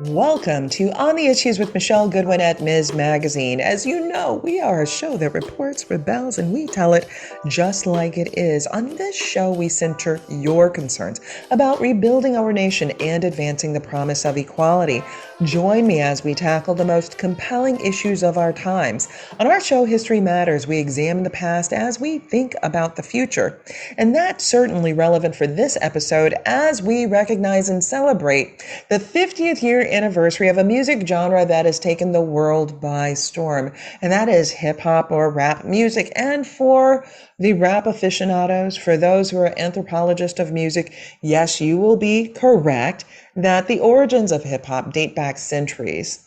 Welcome to On the Issues with Michele Goodwin at Ms. Magazine. As you know, we are a show that reports, rebels, and we tell it just like it is. On this show, we center your concerns about rebuilding our nation and advancing the promise of equality. Join me as we tackle the most compelling issues of our times. On our show, History Matters, we examine the past as we think about the future. And that's certainly relevant for this episode as we recognize and celebrate the 50th year anniversary of a music genre that has taken the world by storm, and that is hip hop or rap music. And for the rap aficionados, for those who are anthropologists of music, yes, you will be correct that the origins of hip hop date back centuries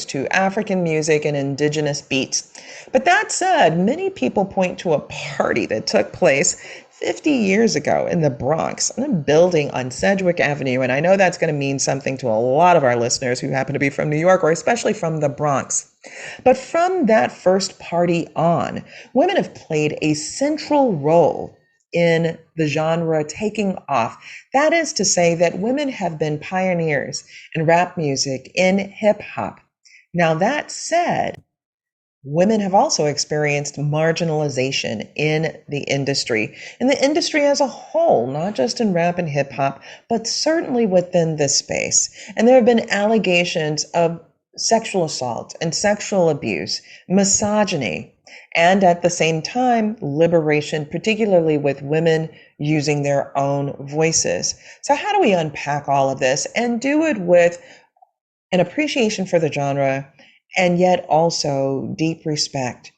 to African music and indigenous beats. But that said, many people point to a party that took place 50 years ago in the Bronx, in a building on Sedgwick Avenue. And I know that's going to mean something to a lot of our listeners who happen to be from New York or especially from the Bronx. But from that first party on, women have played a central role in the genre taking off. That is to say that women have been pioneers in rap music, in hip hop. Now, that said, women have also experienced marginalization in the industry as a whole, not just in rap and hip hop, but certainly within this space. And there have been allegations of sexual assault and sexual abuse, misogyny, and at the same time, liberation, particularly with women using their own voices. So how do we unpack all of this and do it with an appreciation for the genre and yet also deep respect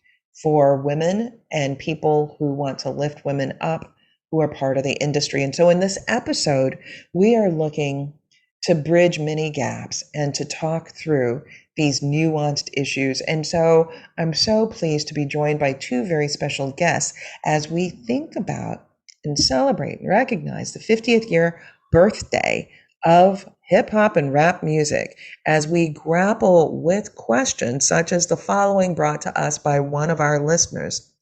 for women and people who want to lift women up who are part of the industry? And so in this episode, we are looking to bridge many gaps and to talk through these nuanced issues. And so I'm so pleased to be joined by two very special guests as we think about and celebrate and recognize the 50th year birthday of hip hop and rap music as we grapple with questions such as the following brought to us by one of our listeners.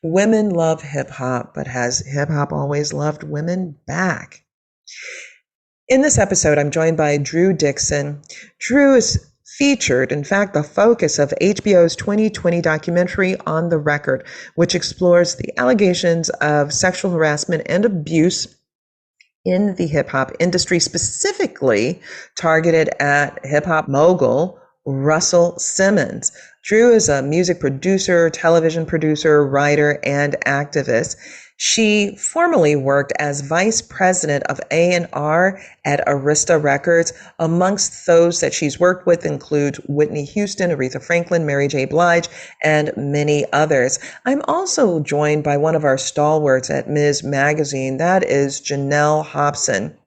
Women love hip hop, but has hip hop always loved women back? In this episode, I'm joined by Drew Dixon. Drew is featured, in fact, the focus of HBO's 2020 documentary On the Record, which explores the allegations of sexual harassment and abuse in the hip hop industry, specifically targeted at hip hop mogul Russell Simmons. Drew is a music producer, television producer, writer, and activist. She formerly worked as vice president of A&R at Arista Records. Amongst those that she's worked with include Whitney Houston, Aretha Franklin, Mary J. Blige, and many others. I'm also joined by one of our stalwarts at Ms. Magazine. That is Janell Hobson.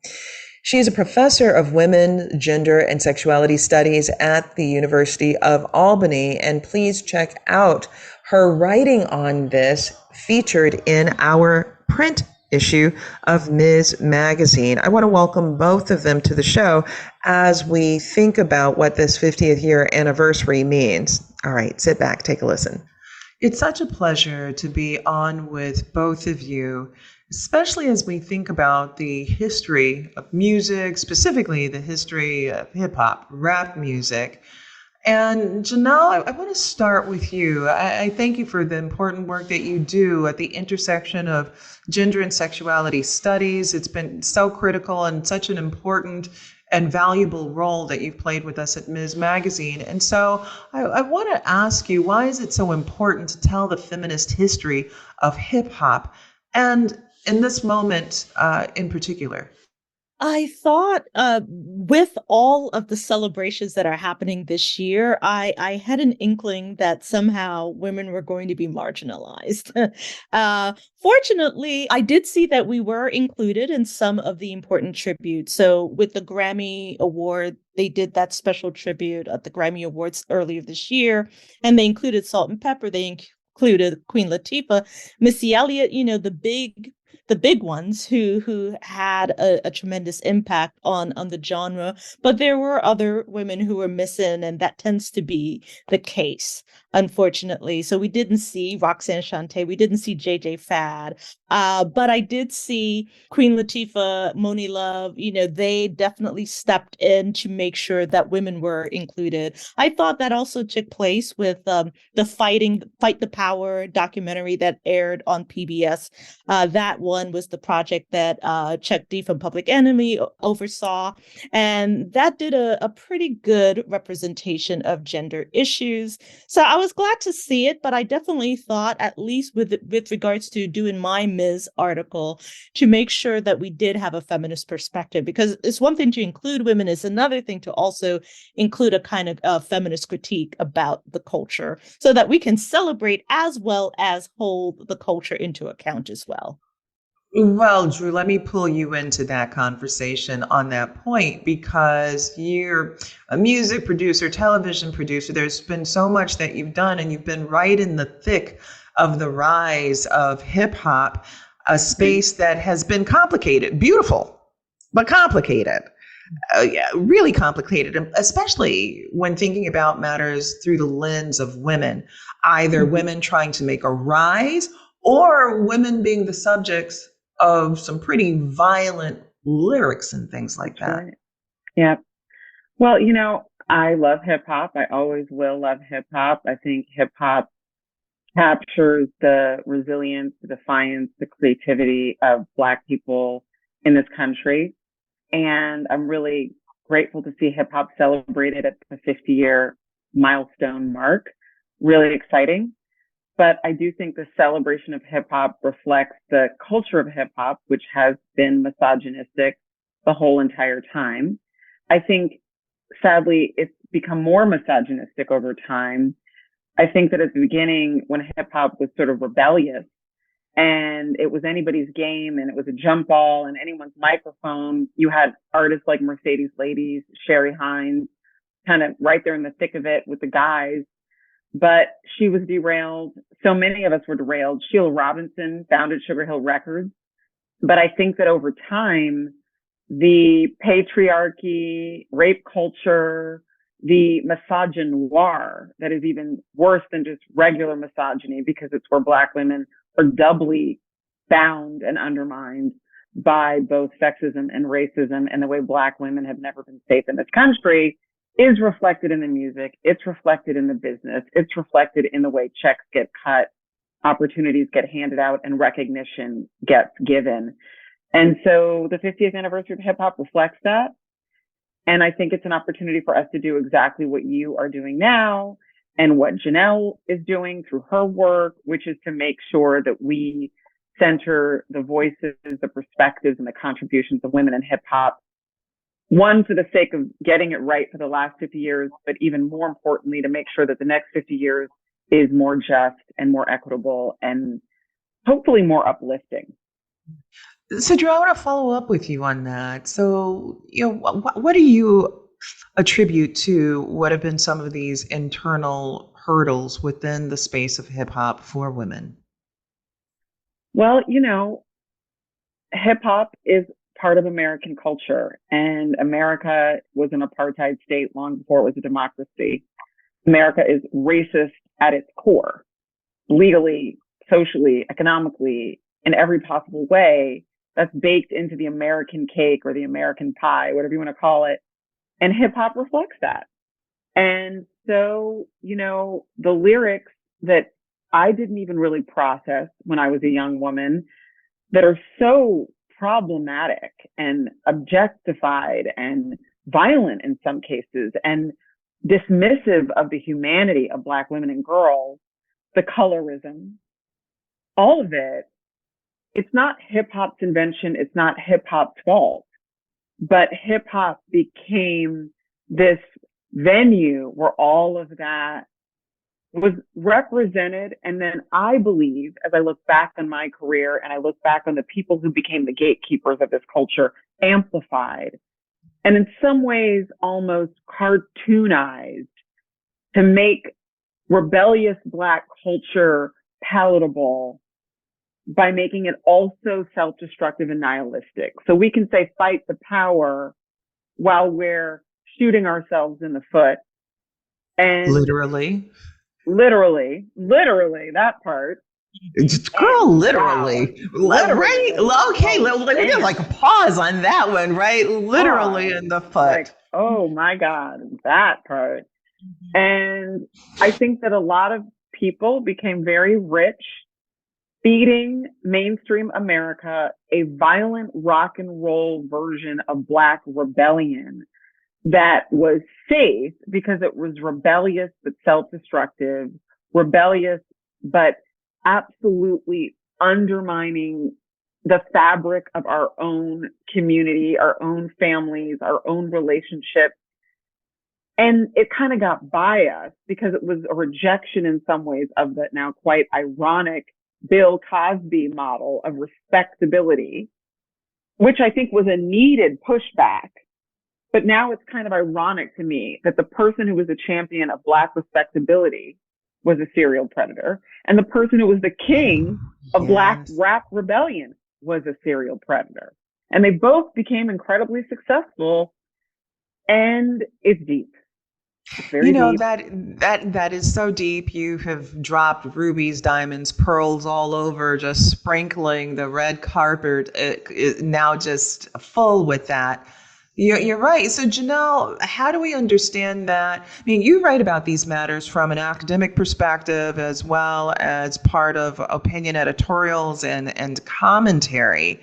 She is a professor of women, gender, and sexuality studies at the University of Albany. And please check out her writing on this featured in our print issue of Ms. Magazine. I want to welcome both of them to the show as we think about what this 50th year anniversary means. All right, sit back, take a listen. It's such a pleasure to be on with both of you, especially as we think about the history of music, specifically the history of hip hop, rap music. And Janell, I want to start with you. I thank you for the important work that you do at the intersection of gender and sexuality studies. It's been so critical and such an important and valuable role that you've played with us at Ms. Magazine. And so I want to ask you, why is it so important to tell the feminist history of hip hop, and in this moment in particular? I thought with all of the celebrations that are happening this year, I had an inkling that somehow women were going to be marginalized. Fortunately, I did see that we were included in some of the important tributes. So with the Grammy Award, they did that special tribute at the Grammy Awards earlier this year, and they included Salt and Pepper. They included Queen Latifah, Missy Elliott, the big ones who had a tremendous impact on the genre, but there were other women who were missing, and that tends to be the case. unfortunately. So we didn't see Roxanne Shante, we didn't see JJ Fad, but I did see Queen Latifah, Moni Love. They definitely stepped in to make sure that women were included. I thought that also took place with the Fight the Power documentary that aired on PBS. That one was the project that Chuck D from Public Enemy oversaw. And that did a pretty good representation of gender issues. So I was glad to see it, but I definitely thought, at least with regards to doing my Ms. article, to make sure that we did have a feminist perspective, because it's one thing to include women, it's another thing to also include a kind of feminist critique about the culture so that we can celebrate as well as hold the culture into account as well. Well, Drew, let me pull you into that conversation on that point because you're a music producer, television producer. There's been so much that you've done, and you've been right in the thick of the rise of hip hop, a space that has been complicated, beautiful, but complicated. Yeah, really complicated, especially when thinking about matters through the lens of women, either women trying to make a rise or women being the subjects of some pretty violent lyrics and things like that. Right. Yeah. Well, I love hip hop. I always will love hip hop. I think hip hop captures the resilience, the defiance, the creativity of Black people in this country. And I'm really grateful to see hip hop celebrated at the 50-year milestone mark. Really exciting. But I do think the celebration of hip hop reflects the culture of hip hop, which has been misogynistic the whole entire time. I think, sadly, it's become more misogynistic over time. I think that at the beginning, when hip hop was sort of rebellious and it was anybody's game and it was a jump ball and anyone's microphone, you had artists like Mercedes Ladies, Sherry Hines, kind of right there in the thick of it with the guys. But she was derailed. So many of us were derailed. Sheila Robinson founded Sugar Hill Records. But I think that over time, the patriarchy, rape culture, the misogynoir that is even worse than just regular misogyny, because it's where Black women are doubly bound and undermined by both sexism and racism, and the way Black women have never been safe in this country, is reflected in the music. It's reflected in the business. It's reflected in the way checks get cut, opportunities get handed out, and recognition gets given. And so the 50th anniversary of hip hop reflects that. And I think it's an opportunity for us to do exactly what you are doing now and what Janell is doing through her work, which is to make sure that we center the voices, the perspectives, and the contributions of women in hip hop. One, for the sake of getting it right for the last 50 years, but even more importantly, to make sure that the next 50 years is more just and more equitable and hopefully more uplifting. So, Drew, I want to follow up with you on that. So, what do you attribute to what have been some of these internal hurdles within the space of hip hop for women? Well, hip hop is part of American culture, and America was an apartheid state long before it was a democracy. America is racist at its core, legally, socially, economically, in every possible way. That's baked into the American cake or the American pie, whatever you want to call it. And hip hop reflects that. And so, the lyrics that I didn't even really process when I was a young woman that are so problematic and objectified and violent in some cases and dismissive of the humanity of Black women and girls, the colorism, all of it. It's not hip hop's invention. It's not hip hop's fault, but hip hop became this venue where all of that was represented. And then I believe, as I look back on my career and I look back on the people who became the gatekeepers of this culture, amplified and in some ways almost cartoonized to make rebellious Black culture palatable by making it also self-destructive and nihilistic. So we can say fight the power while we're shooting ourselves in the foot. And literally. literally that part. Girl, Wow, literally. literally, Right? like, Okay, oh we did like a damn, pause on that one, right? Literally pause. in the Like, foot. oh my God, that part. Mhm. And I think that a lot of people became very rich feeding mainstream America a violent rock and roll version of Black rebellion that was safe because it was rebellious but self-destructive, rebellious but absolutely undermining the fabric of our own community, our own families, our own relationships. And it kind of got by us because it was a rejection in some ways of the now quite ironic Bill Cosby model of respectability, which I think was a needed pushback. But now it's kind of ironic to me that the person who was a champion of Black respectability was a serial predator, and the person who was the king of Black Yes. rap rebellion was a serial predator. And they both became incredibly successful, and it's deep. It's You very know, deep. that is so deep. You have dropped rubies, diamonds, pearls all over, just sprinkling the red carpet, now just full with that. You're right. So, Janelle, how do we understand that? I mean, you write about these matters from an academic perspective as well as part of opinion editorials and commentary.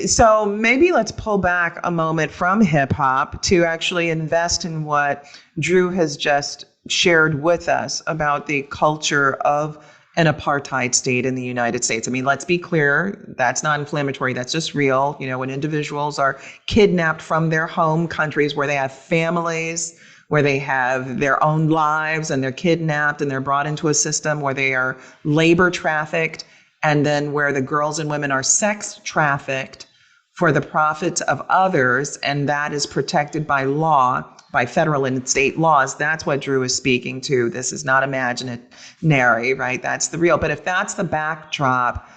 So maybe let's pull back a moment from hip hop to actually invest in what Drew has just shared with us about the culture of an apartheid state in the United States. I mean, let's be clear, that's not inflammatory, that's just real. You know, when individuals are kidnapped from their home countries where they have families, where they have their own lives, and they're kidnapped and they're brought into a system where they are labor trafficked, and then where the girls and women are sex trafficked for the profits of others, and that is protected by law, by federal and state laws. That's what Drew is speaking to. This is not imaginary, right? That's the real. But if that's the backdrop,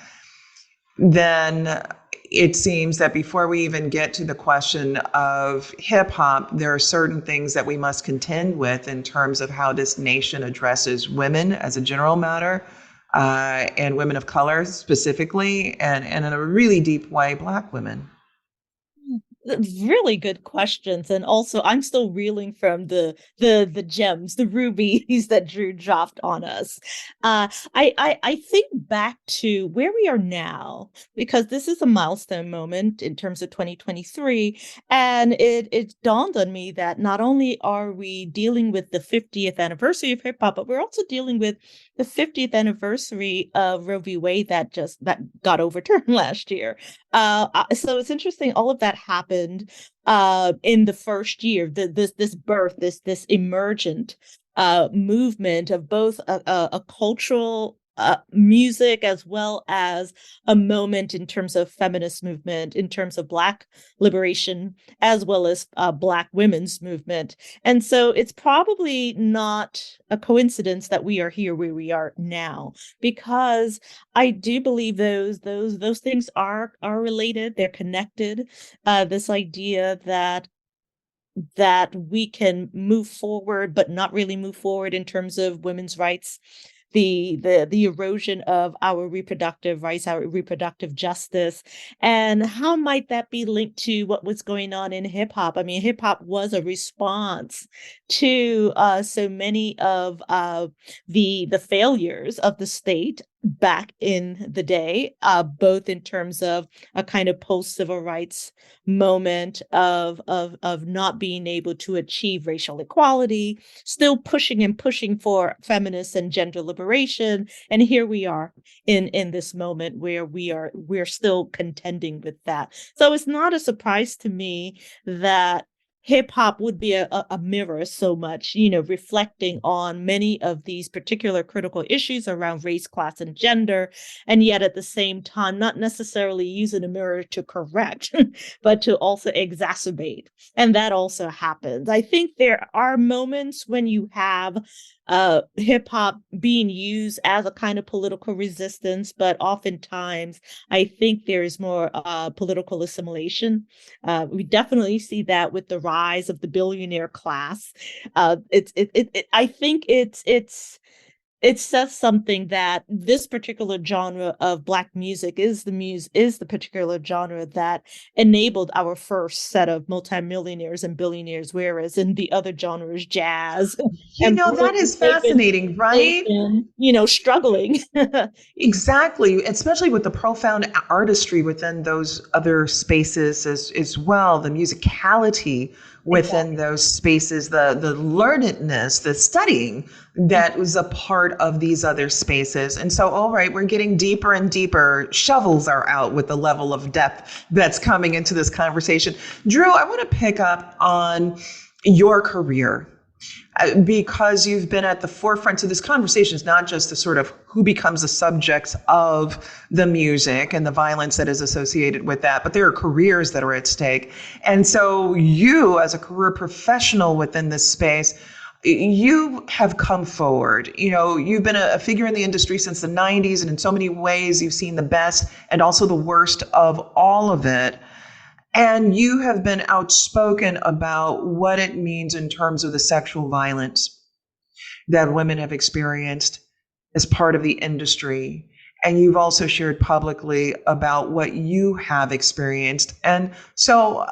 then it seems that before we even get to the question of hip hop, there are certain things that we must contend with in terms of how this nation addresses women as a general matter, and women of color specifically, and in a really deep way, Black women. Really good questions, and also I'm still reeling from the gems, the rubies that Drew dropped on us. I think back to where we are now, because this is a milestone moment in terms of 2023, and it dawned on me that not only are we dealing with the 50th anniversary of hip hop, but we're also dealing with the 50th anniversary of Roe v. Wade that got overturned last year. So it's interesting. All of that happened in the first year. This birth, this emergent movement of both a cultural music as well as a moment in terms of feminist movement, in terms of Black liberation, as well as Black women's movement. And so it's probably not a coincidence that we are here where we are now, because I do believe those things are related. They're connected. This idea that we can move forward, but not really move forward in terms of women's rights, the erosion of our reproductive rights, our reproductive justice, and how might that be linked to what was going on in hip hop? I mean, hip hop was a response to so many of the failures of the state back in the day, both in terms of a kind of post civil rights moment of not being able to achieve racial equality, still pushing and pushing for feminist and gender liberation. And here we are in this moment where we're still contending with that. So it's not a surprise to me that hip hop would be a mirror so much, reflecting on many of these particular critical issues around race, class, and gender, and yet at the same time, not necessarily using a mirror to correct, but to also exacerbate. And that also happens. I think there are moments when you have hip hop being used as a kind of political resistance, but oftentimes I think there is more political assimilation. We definitely see that with the rise of the billionaire class. I think it's it says something that this particular genre of Black music is the particular genre that enabled our first set of multimillionaires and billionaires, whereas in the other genres, jazz You and know, that blues, is fascinating, they've right? been, struggling. Exactly, especially with the profound artistry within those other spaces as well, the musicality within Exactly. those spaces, the learnedness, the studying that was a part of these other spaces. And so, all right, we're getting deeper and deeper. Shovels are out with the level of depth that's coming into this conversation. Drew, I want to pick up on your career because you've been at the forefront of this conversation. Is not just the sort of who becomes the subjects of the music and the violence that is associated with that, but there are careers that are at stake. And so you, as a career professional within this space, you have come forward. You know, you've been a figure in the industry since the 90s, and in so many ways, you've seen the best and also the worst of all of it. And you have been outspoken about what it means in terms of the sexual violence that women have experienced as part of the industry. And you've also shared publicly about what you have experienced. And so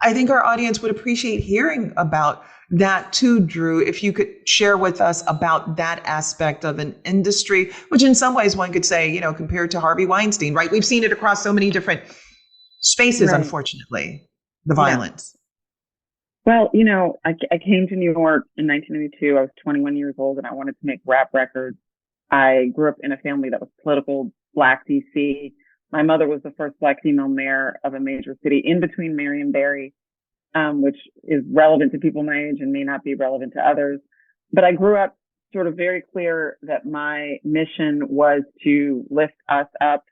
I think our audience would appreciate hearing about that too, Drew, if you could share with us about that aspect of an industry, which in some ways one could say, you know, compared to Harvey Weinstein, right? We've seen it across so many different spaces, Right. unfortunately, the Yeah. violence. Well, I came to New York in 1992. I was 21 years old and I wanted to make rap records. I grew up in a family that was political, Black DC. My mother was the first Black female mayor of a major city in between Mary and Barry, which is relevant to people my age and may not be relevant to others. But I grew up sort of very clear that my mission was to lift us up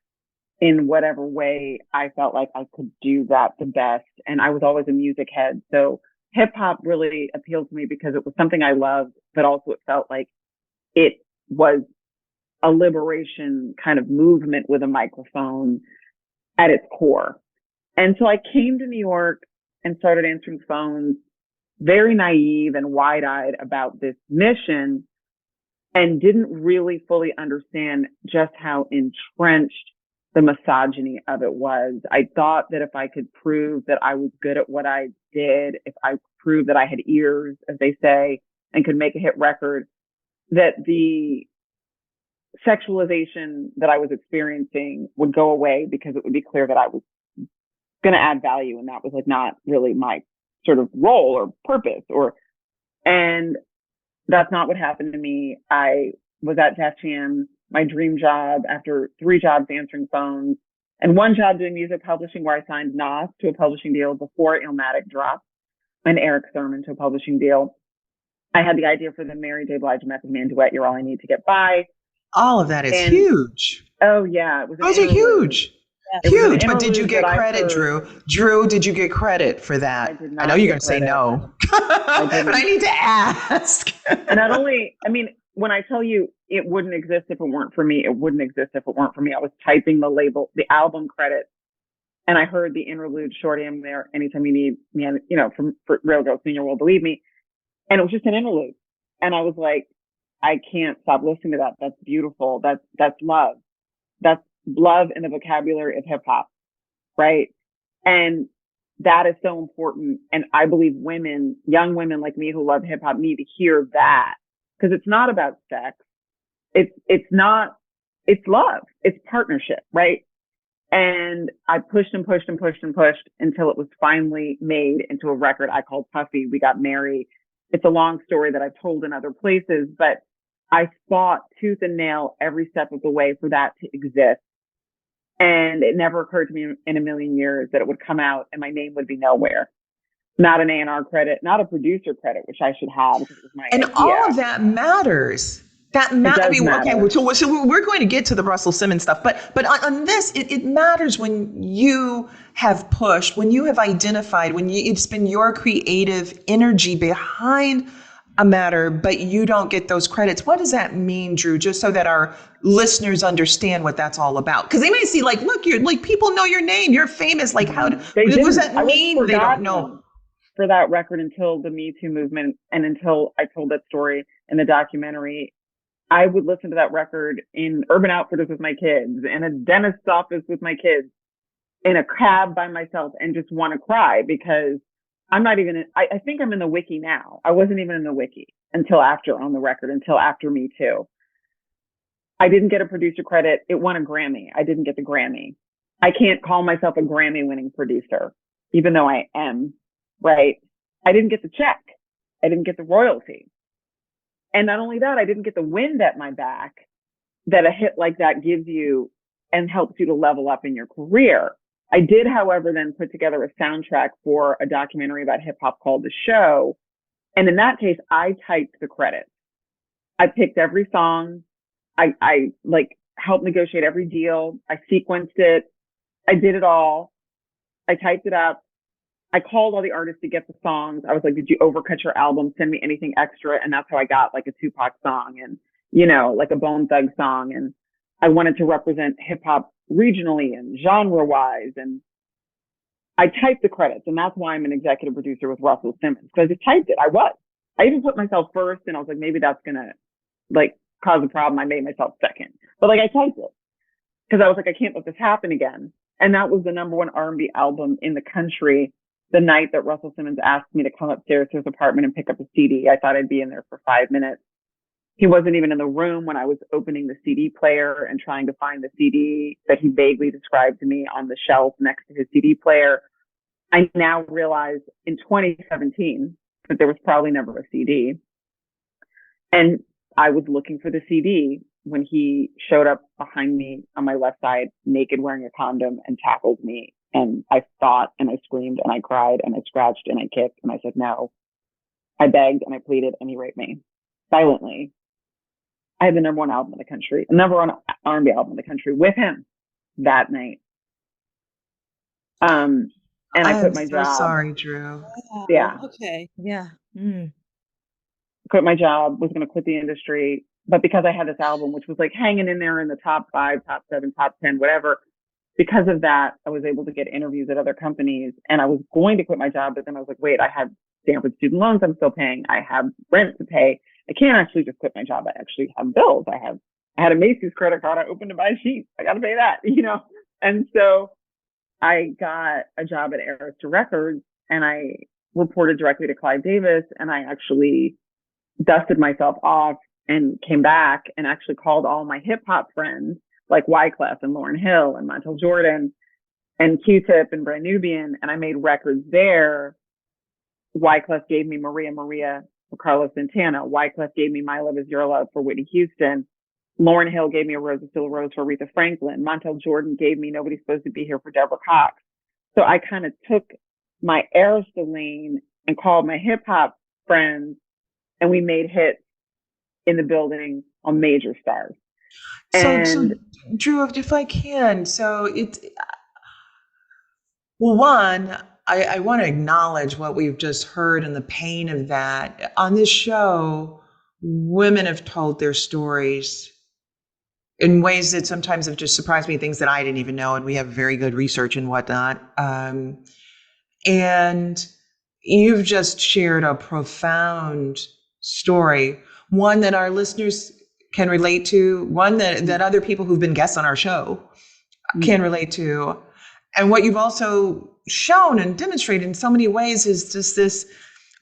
in whatever way I felt like I could do that the best. And I was always a music head. So hip hop really appealed to me because it was something I loved, but also it felt like it was a liberation kind of movement with a microphone at its core. And so I came to New York and started answering phones, very naive and wide eyed about this mission, and didn't really fully understand just how entrenched the misogyny of it was. I thought that if I could prove that I was good at what I did, if I proved that I had ears, as they say, and could make a hit record, that the sexualization that I was experiencing would go away because it would be clear that I was going to add value. And that was like not really my sort of role or purpose and that's not what happened to me. I was at Def Jam, my dream job, after 3 jobs answering phones and 1 job doing music publishing where I signed Nas to a publishing deal before Illmatic dropped and Eric Thurman to a publishing deal. I had the idea for the Mary J. Blige Method Man duet, You're All I Need to Get By. All of that is And huge. oh yeah, it was Those are huge. It was an Huge. But did you interlude get that I credit, heard. Drew? Drew, did you get credit for I that? did I not know you're get going to say credit. no, I but didn't. I need to ask. And not only, I mean, when I tell you it wouldn't exist if it weren't for me, it wouldn't exist if it weren't for me. I was typing the label, the album credits, and I heard the interlude, Shorty, I'm there anytime you need me, and, for Real Girls Mean Your World, Believe Me. And it was just an interlude. And I was like, I can't stop listening to that. That's beautiful. That's love. That's love in the vocabulary of hip hop, right? And that is so important. And I believe women, young women like me who love hip hop need to hear that because it's not about sex. It's love. It's partnership, right? And I pushed and pushed and pushed and pushed until it was finally made into a record I called Puffy. We got married. It's a long story that I've told in other places, but I fought tooth and nail every step of the way for that to exist. And it never occurred to me in a million years that it would come out and my name would be nowhere. Not an A&R credit, not a producer credit, which I should have because it was my And idea. all of that matters. That matters. I mean, matter. Okay, so we're going to get to the Russell Simmons stuff, but on this, it matters when you have pushed, when you have identified, it's been your creative energy behind a matter, but you don't get those credits. What does that mean, Drew? Just so that our listeners understand what that's all about, because they may see like, look, you're like people know your name, you're famous. Like, what does that mean? They don't know. For that record until the Me Too movement and until I told that story in the documentary. I would listen to that record in Urban Outfitters with my kids, in a dentist's office with my kids, in a cab by myself, and just want to cry because I'm not even, I think I'm in the wiki now. I wasn't even in the wiki until after on the record, until after Me Too. I didn't get a producer credit. It won a Grammy. I didn't get the Grammy. I can't call myself a Grammy winning producer, even though I am, right? I didn't get the check. I didn't get the royalty. And not only that, I didn't get the wind at my back that a hit like that gives you and helps you to level up in your career. I did, however, then put together a soundtrack for a documentary about hip hop called The Show. And in that case, I typed the credits. I picked every song. I like helped negotiate every deal. I sequenced it. I did it all. I typed it up. I called all the artists to get the songs. I was like, did you overcut your album? Send me anything extra. And that's how I got like a Tupac song and, you know, like a Bone Thug song. And I wanted to represent hip hop regionally and genre wise. And I typed the credits. And that's why I'm an executive producer with Russell Simmons, because I typed it. I even put myself first, and I was like, maybe that's going to like cause a problem. I made myself second, but like I typed it because I was like, I can't let this happen again. And that was the number one R&B album in the country. The night that Russell Simmons asked me to come upstairs to his apartment and pick up a CD, I thought I'd be in there for 5 minutes. He wasn't even in the room when I was opening the CD player and trying to find the CD that he vaguely described to me on the shelf next to his CD player. I now realize in 2017 that there was probably never a CD. And I was looking for the CD when he showed up behind me on my left side, naked, wearing a condom, and tackled me. And I thought, and I screamed, and I cried, and I scratched, and I kicked, and I said no. I begged, and I pleaded, and he raped me silently. I had the number one album in the country, the number one R&B album in the country with him that night. And I quit my job. Sorry, Drew. Wow. Yeah. Okay. Yeah. Quit my job, was going to quit the industry. But because I had this album, which was like hanging in there in the top 5, top 7, top 10, whatever, because of that, I was able to get interviews at other companies, and I was going to quit my job. But then I was like, wait, I have Stanford student loans I'm still paying. I have rent to pay. I can't actually just quit my job. I actually have bills. I had a Macy's credit card I opened to buy sheets. I got to pay that, you know? And so I got a job at Arista Records, and I reported directly to Clive Davis, and I actually dusted myself off and came back and actually called all my hip hop friends like Wyclef and Lauryn Hill and Montel Jordan and Q-Tip and Brand Nubian. And I made records there. Wyclef gave me Maria Maria for Carlos Santana. Wyclef gave me My Love Is Your Love for Whitney Houston. Lauryn Hill gave me A Rose Is Still a Rose for Aretha Franklin. Montel Jordan gave me Nobody's Supposed to Be Here for Deborah Cox. So I kind of took my Arista lane and called my hip hop friends, and we made hits in the building on major stars. So Drew, if I can, one, I want to acknowledge what we've just heard and the pain of that. On this show, women have told their stories in ways that sometimes have just surprised me, things that I didn't even know, and we have very good research and whatnot. And you've just shared a profound story, one that our listeners can relate to, one that other people who've been guests on our show can relate to. And what you've also shown and demonstrated in so many ways is just this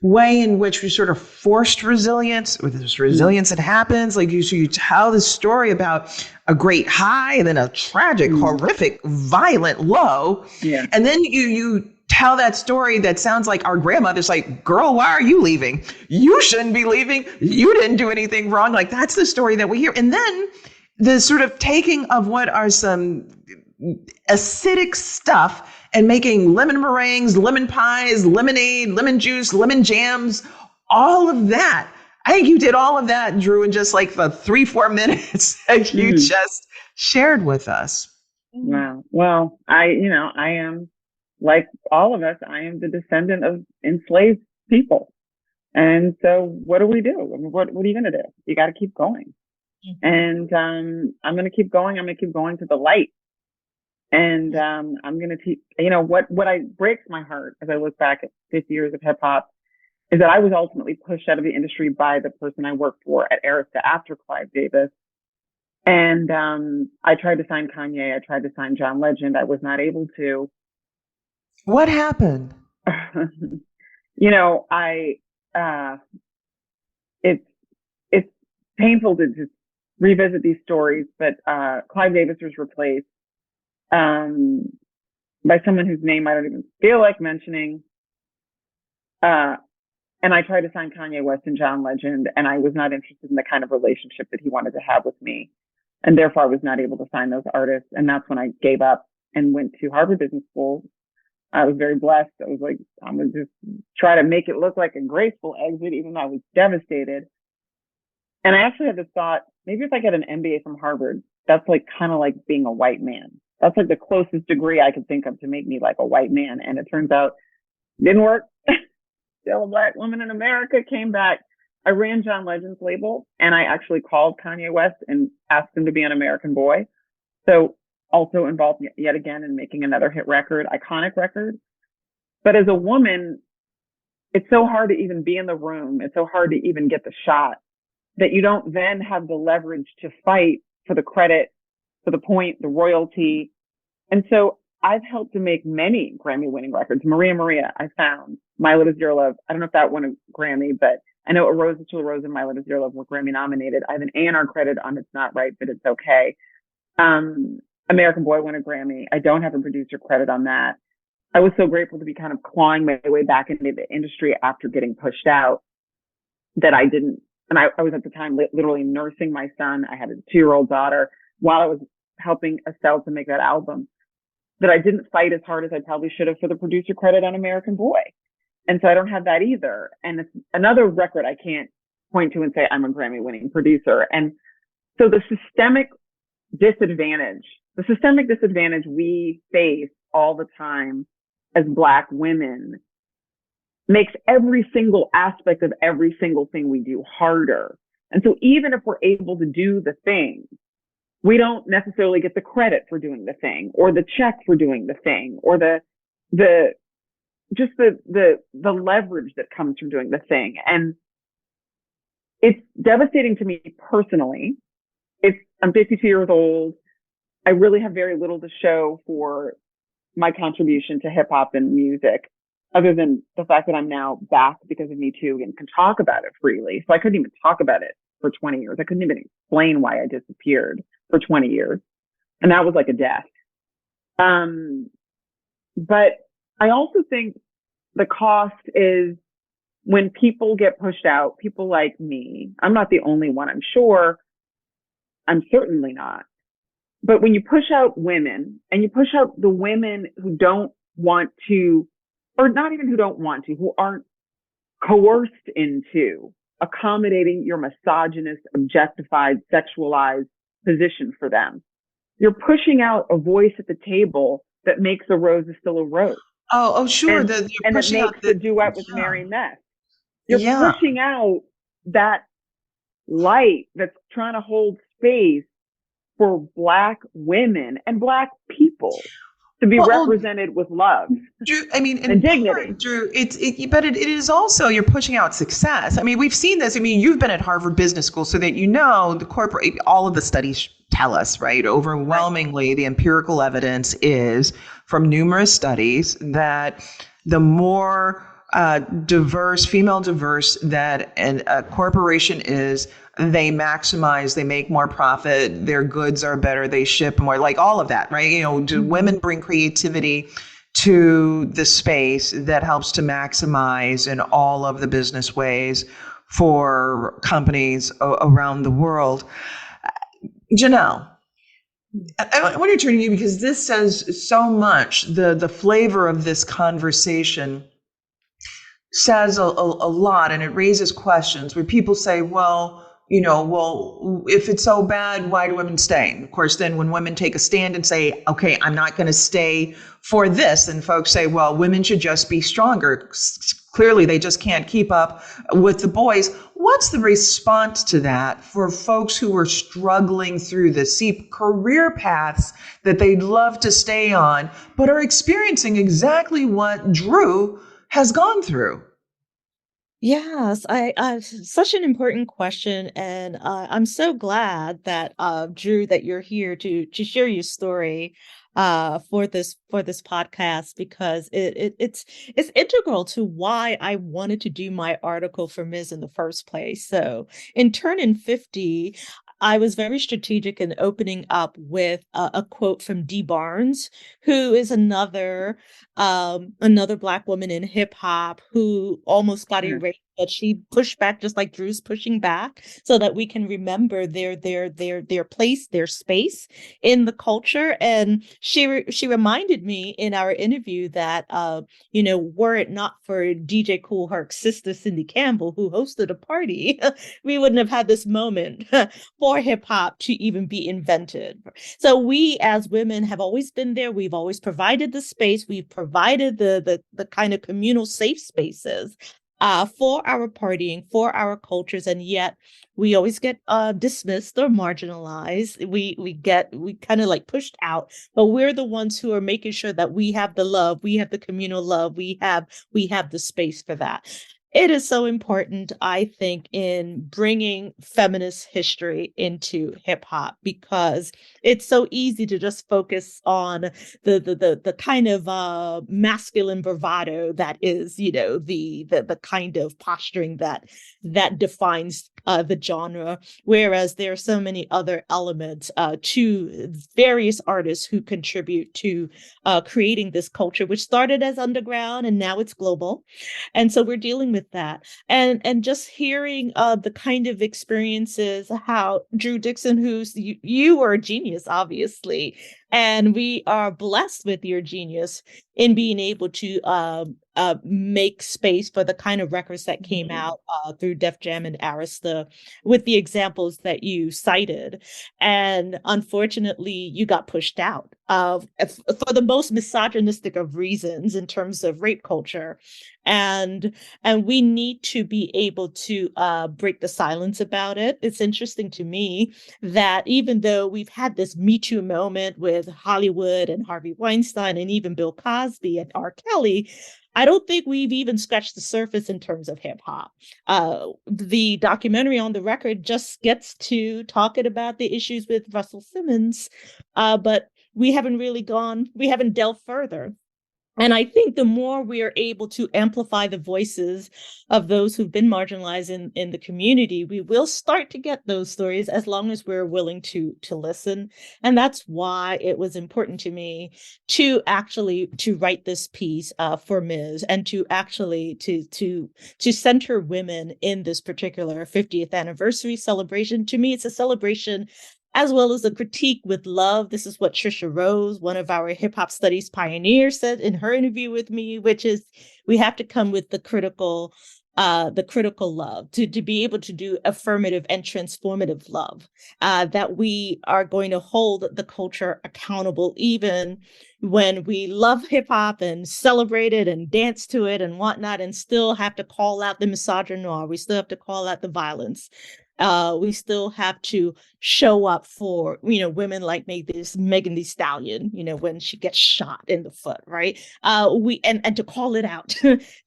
way in which we sort of forced resilience, or this resilience that happens. Like you tell this story about a great high and then a tragic, horrific, violent low. Yeah. And then you tell that story that sounds like our grandmother's like, girl, why are you leaving? You shouldn't be leaving. You didn't do anything wrong. Like that's the story that we hear. And then the sort of taking of what are some acidic stuff and making lemon meringues, lemon pies, lemonade, lemon juice, lemon jams, all of that. I think you did all of that, Drew, in just like the 3-4 minutes that you just shared with us. Wow. Well, I am, like all of us, I am the descendant of enslaved people. And so what do we do? I mean, what are you going to do? You got to keep going. And I'm going to keep going. I'm going to keep going to the light. And I'm going to keep, what breaks my heart as I look back at 50 years of hip hop is that I was ultimately pushed out of the industry by the person I worked for at Arista after Clive Davis. And I tried to sign Kanye. I tried to sign John Legend. I was not able to. What happened? You know, I it's it's painful to just revisit these stories, but Clive Davis was replaced by someone whose name I don't even feel like mentioning. And I tried to sign Kanye West and John Legend, and I was not interested in the kind of relationship that he wanted to have with me. And therefore, I was not able to sign those artists. And that's when I gave up and went to Harvard Business School. I was very blessed. I was like, I'm going to just try to make it look like a graceful exit, even though I was devastated. And I actually had this thought, maybe if I get an MBA from Harvard, that's like kind of like being a white man. That's like the closest degree I could think of to make me like a white man. And it turns out it didn't work. Still a black woman in America, came back. I ran John Legend's label, and I actually called Kanye West and asked him to be an American Boy. So also involved yet again in making another hit record, iconic record. But as a woman, it's so hard to even be in the room. It's so hard to even get the shot that you don't then have the leverage to fight for the credit, for the point, the royalty. And so I've helped to make many Grammy winning records. Maria Maria, I found. My Love Is Your Love. I don't know if that won a Grammy, but I know A Rose to a Rose and My Love Is Your Love were Grammy nominated. I have an A&R credit on It's Not Right, but It's Okay. American Boy won a Grammy. I don't have a producer credit on that. I was so grateful to be kind of clawing my way back into the industry after getting pushed out that I didn't. And I was at the time literally nursing my son. I had a 2-year-old daughter while I was helping Estelle to make that album, that I didn't fight as hard as I probably should have for the producer credit on American Boy. And so I don't have that either. And it's another record I can't point to and say I'm a Grammy winning producer. And so the systemic disadvantage we face all the time as Black women makes every single aspect of every single thing we do harder. And so even if we're able to do the thing, we don't necessarily get the credit for doing the thing, or the check for doing the thing, or the leverage that comes from doing the thing. And it's devastating to me personally. I'm 52 years old. I really have very little to show for my contribution to hip hop and music, other than the fact that I'm now back because of Me Too and can talk about it freely. So I couldn't even talk about it for 20 years. I couldn't even explain why I disappeared for 20 years. And that was like a death. But I also think the cost is when people get pushed out, people like me. I'm not the only one, I'm sure. I'm certainly not. But when you push out women, and you push out the women who don't want to, or not even who don't want to, who aren't coerced into accommodating your misogynist, objectified, sexualized position for them, you're pushing out a voice at the table that makes a rose is still a rose. Oh, sure. And it makes the duet with Mary Meth. You're pushing out that light that's trying to hold space for Black women and Black people to be represented with love. Drew, I mean, and dignity. Part, Drew, but it is also, you're pushing out success. I mean, we've seen this. I mean, you've been at Harvard Business School, so that you know all of the studies tell us, right? Overwhelmingly, the empirical evidence is from numerous studies that the more female diverse that a corporation is, they maximize, they make more profit, their goods are better, they ship more, like all of that, right? You know, do women bring creativity to the space that helps to maximize in all of the business ways for companies around the world? Janell, I want to turn to you because this says so much. The flavor of this conversation says a lot, and it raises questions where people say, well, if it's so bad, why do women stay? And of course, then when women take a stand and say, okay, I'm not going to stay for this, then folks say, well, women should just be stronger. Clearly, they just can't keep up with the boys. What's the response to that for folks who are struggling through this, see career paths that they'd love to stay on, but are experiencing exactly what Drew has gone through? Yes, such an important question, and I'm so glad that Drew, that you're here to share your story for this podcast because it's integral to why I wanted to do my article for Ms. in the first place. So, in turning 50, I was very strategic in opening up with a quote from Dee Barnes, who is another Black woman in hip hop who almost got Yeah. erased, but she pushed back just like Drew's pushing back, so that we can remember their place, their space in the culture. And she reminded me in our interview that were it not for DJ Kool Herc's sister Cindy Campbell, who hosted a party, we wouldn't have had this moment for hip hop to even be invented. So we as women have always been there. We've always provided the space. We've provided the kind of communal safe spaces for our partying, for our cultures, and yet we always get dismissed or marginalized. We kind of like pushed out, but we're the ones who are making sure that we have the love, we have the communal love, we have the space for that. It is so important, I think, in bringing feminist history into hip hop because it's so easy to just focus on the kind of masculine bravado that is, the kind of posturing that defines the genre, whereas there are so many other elements to various artists who contribute to creating this culture, which started as underground and now it's global. And so we're dealing with that. And just hearing the kind of experiences, how Drew Dixon, who's you are a genius, obviously, and we are blessed with your genius in being able to make space for the kind of records that came out through Def Jam and Arista with the examples that you cited. And unfortunately, you got pushed out for the most misogynistic of reasons in terms of rape culture. And we need to be able to break the silence about it. It's interesting to me that even though we've had this Me Too moment with Hollywood and Harvey Weinstein and even Bill Cosby and R. Kelly, I don't think we've even scratched the surface in terms of hip hop. The documentary On the Record just gets to talking about the issues with Russell Simmons, but we haven't delved further. And I think the more we are able to amplify the voices of those who've been marginalized in the community, we will start to get those stories as long as we're willing to listen. And that's why it was important to me to write this piece for Ms. and to actually to center women in this particular 50th anniversary celebration. To me, it's a celebration as well as a critique with love. This is what Trisha Rose, one of our hip hop studies pioneers, said in her interview with me, which is we have to come with the critical love to be able to do affirmative and transformative love, that we are going to hold the culture accountable, even when we love hip hop and celebrate it and dance to it and whatnot, and still have to call out the misogynoir. We still have to call out the violence. We still have to show up for, women like Megan Thee Stallion, when she gets shot in the foot, right? We and to call it out,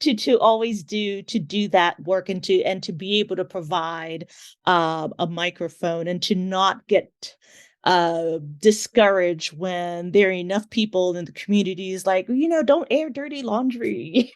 to always to do that work and to be able to provide a microphone and to not get discouraged when there are enough people in the communities like, don't air dirty laundry.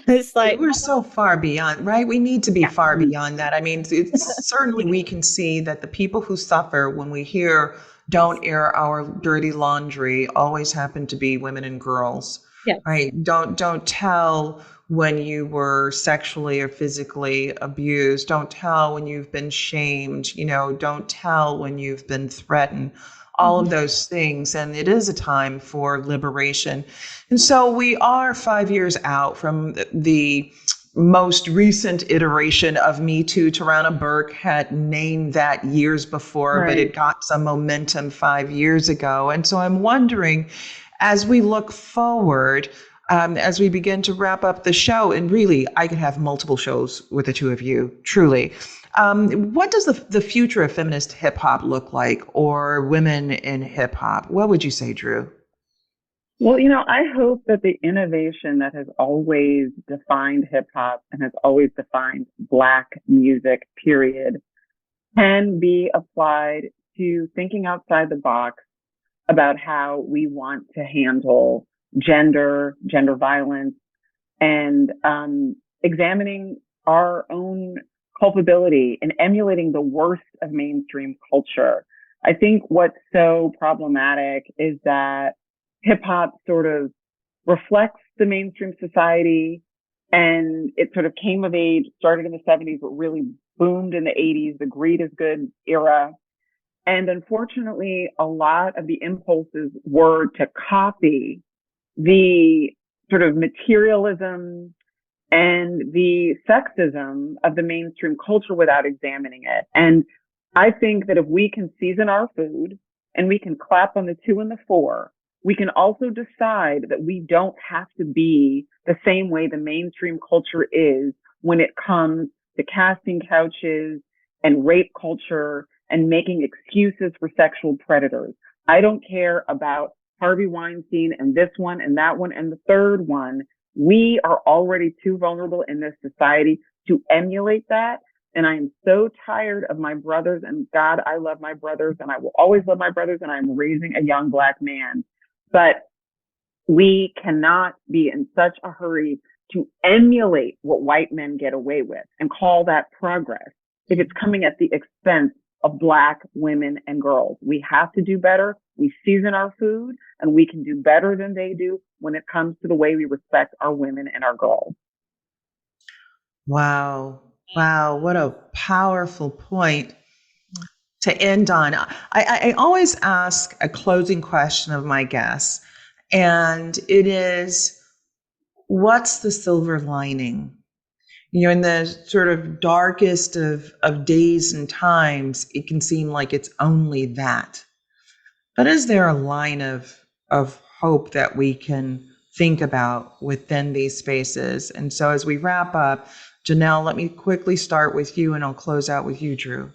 It's like, We're so far beyond, right? We need to be yeah, far beyond that. I mean, it's certainly we can see that the people who suffer when we hear don't air our dirty laundry always happen to be women and girls, yes, right? Don't tell when you were sexually or physically abused. Don't tell when you've been shamed, don't tell when you've been threatened. All of those things. And it is a time for liberation. And so we are 5 years out from the most recent iteration of Me Too. Tarana Burke had named that years before, but Right. it got some momentum 5 years ago. And so I'm wondering, as we look forward, as we begin to wrap up the show, and really, I could have multiple shows with the two of you, truly. What does the future of feminist hip hop look like, or women in hip hop? What would you say, Drew? Well, I hope that the innovation that has always defined hip hop and has always defined Black music, period, can be applied to thinking outside the box about how we want to handle gender violence, and examining our own culpability and emulating the worst of mainstream culture. I think what's so problematic is that hip hop sort of reflects the mainstream society, and it sort of came of age, started in the 70s, but really boomed in the 80s, the greed is good era. And unfortunately, a lot of the impulses were to copy the sort of materialism and the sexism of the mainstream culture without examining it. And I think that if we can season our food and we can clap on the 2 and the 4, we can also decide that we don't have to be the same way the mainstream culture is when it comes to casting couches and rape culture and making excuses for sexual predators. I don't care about Harvey Weinstein and this one and that one and the third one. We are already too vulnerable in this society to emulate that. And I am so tired of my brothers, and God, I love my brothers and I will always love my brothers, and I'm raising a young Black man. But we cannot be in such a hurry to emulate what white men get away with and call that progress if it's coming at the expense of Black women and girls. We have to do better. We season our food, and we can do better than they do when it comes to the way we respect our women and our girls. Wow. Wow. What a powerful point to end on. I always ask a closing question of my guests, and it is, what's the silver lining? In the sort of darkest of days and times, it can seem like it's only that. But is there a line of hope that we can think about within these spaces? And so as we wrap up, Janell, let me quickly start with you, and I'll close out with you, Drew.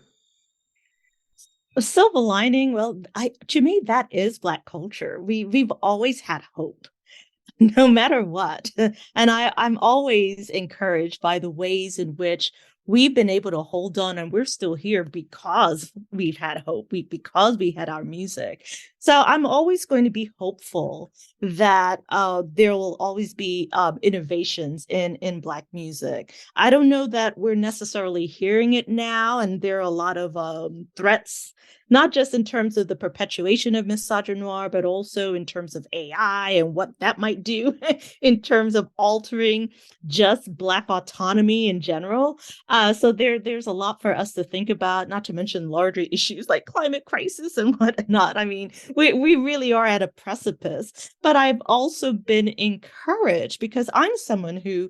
A silver lining, well, to me, that is Black culture. We've always had hope. No matter what. And I'm always encouraged by the ways in which we've been able to hold on, and we're still here because we've had hope, because we had our music. So I'm always going to be hopeful that there will always be innovations in Black music. I don't know that we're necessarily hearing it now, and there are a lot of threats, not just in terms of the perpetuation of misogynoir, but also in terms of AI and what that might do in terms of altering just Black autonomy in general. So there's a lot for us to think about, not to mention larger issues like climate crisis and whatnot. I mean, we really are at a precipice, but I've also been encouraged because I'm someone who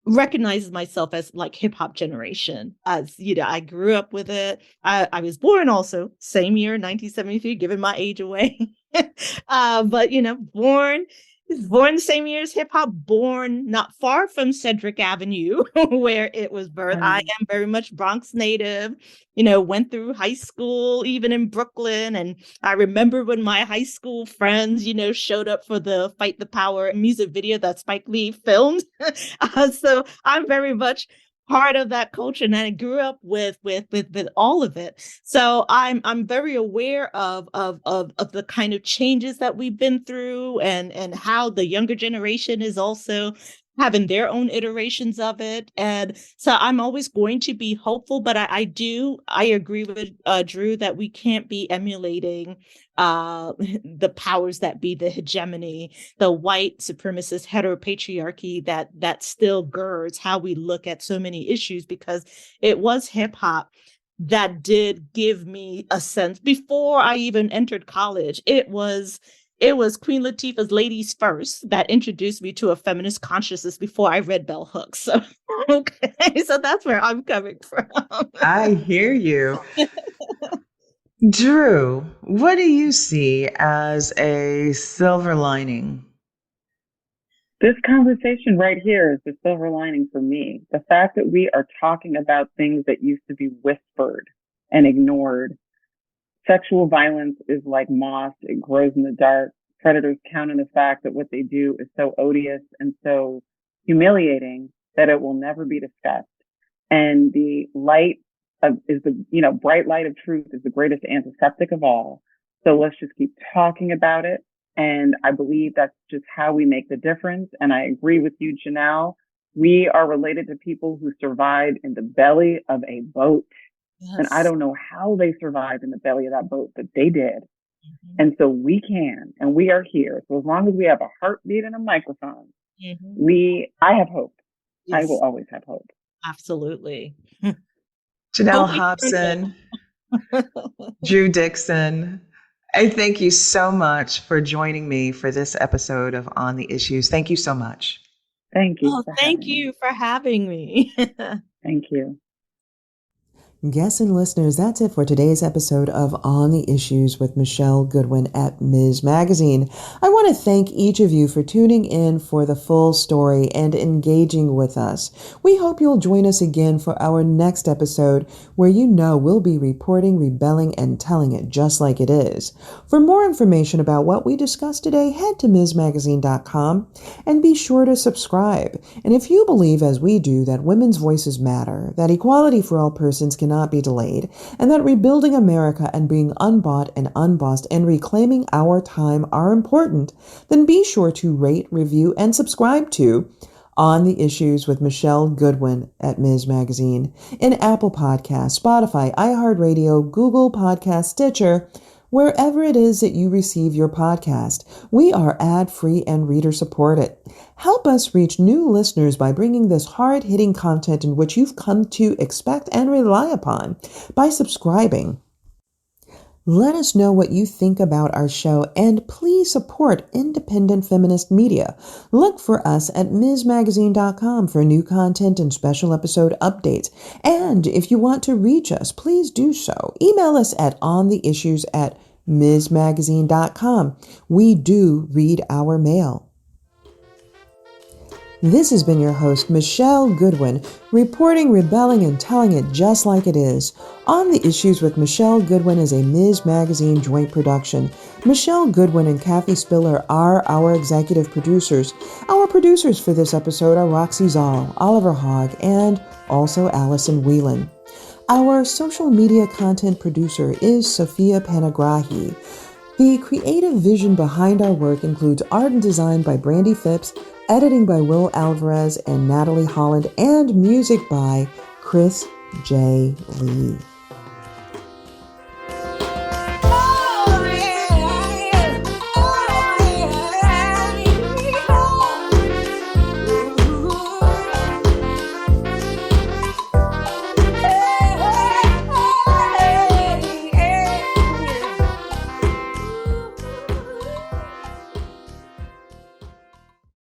recognizes myself as like hip hop generation. As I grew up with it. I was born also same year, 1973, giving my age away. But born the same year as hip hop, born not far from Cedric Avenue, where it was birthed. I am very much Bronx native, went through high school, even in Brooklyn. And I remember when my high school friends, showed up for the Fight the Power music video that Spike Lee filmed. So I'm very much part of that culture, and I grew up with all of it. So I'm very aware of the kind of changes that we've been through, and how the younger generation is also having their own iterations of it. And so I'm always going to be hopeful, but I agree with Drew that we can't be emulating the powers that be, the hegemony, the white supremacist heteropatriarchy that still girds how we look at so many issues, because it was hip hop that did give me a sense before I even entered college. It was Queen Latifah's Ladies First that introduced me to a feminist consciousness before I read Bell Hooks. So, okay, so that's where I'm coming from. I hear you. Drew, what do you see as a silver lining? This conversation right here is the silver lining for me. The fact that we are talking about things that used to be whispered and ignored. Sexual violence is like moss. It grows in the dark. predators counter the fact that what they do is so odious and so humiliating that it will never be discussed. And the light is the, bright light of truth is the greatest antiseptic of all. So let's just keep talking about it. And I believe that's just how we make the difference. And I agree with you, Janelle. We are related to people who survived in the belly of a boat. Yes. And I don't know how they survived in the belly of that boat, but they did. Mm-hmm. And so we can, and we are here. So as long as we have a heartbeat and a microphone, I have hope. Yes. I will always have hope. Absolutely. Janell Hobson, Drew Dixon, I thank you so much for joining me for this episode of On the Issues. Thank you so much. Thank you. Thank you for having me. Thank you. Guests and listeners, that's it for today's episode of On the Issues with Michele Goodwin at Ms. Magazine. I want to thank each of you for tuning in for the full story and engaging with us. We hope you'll join us again for our next episode where we'll be reporting, rebelling, and telling it just like it is. For more information about what we discussed today, head to MsMagazine.com and be sure to subscribe. And if you believe, as we do, that women's voices matter, that equality for all persons cannot be delayed, and that rebuilding America and being unbought and unbossed and reclaiming our time are important, then be sure to rate, review, and subscribe to On the Issues with Michele Goodwin at Ms. Magazine in Apple Podcasts, Spotify, iHeartRadio, Google Podcasts, Stitcher, wherever it is that you receive your podcast. We are ad-free and reader-supported. Help us reach new listeners by bringing this hard-hitting content in which you've come to expect and rely upon by subscribing. Let us know what you think about our show, and please support independent feminist media. Look for us at MsMagazine.com for new content and special episode updates. And if you want to reach us, please do so. Email us at ontheissues@MsMagazine.com. We do read our mail. This has been your host, Michele Goodwin, reporting, rebelling, and telling it just like it is. On the Issues with Michele Goodwin is a Ms. Magazine joint production. Michele Goodwin and Kathy Spiller are our executive producers. Our producers for this episode are Roxy Zoll, Oliver Hogg, and also Allison Whelan. Our social media content producer is Sophia Panagrahi. The creative vision behind our work includes art and design by Brandy Phipps, editing by Will Alvarez and Natalie Holland, and music by Chris J. Lee.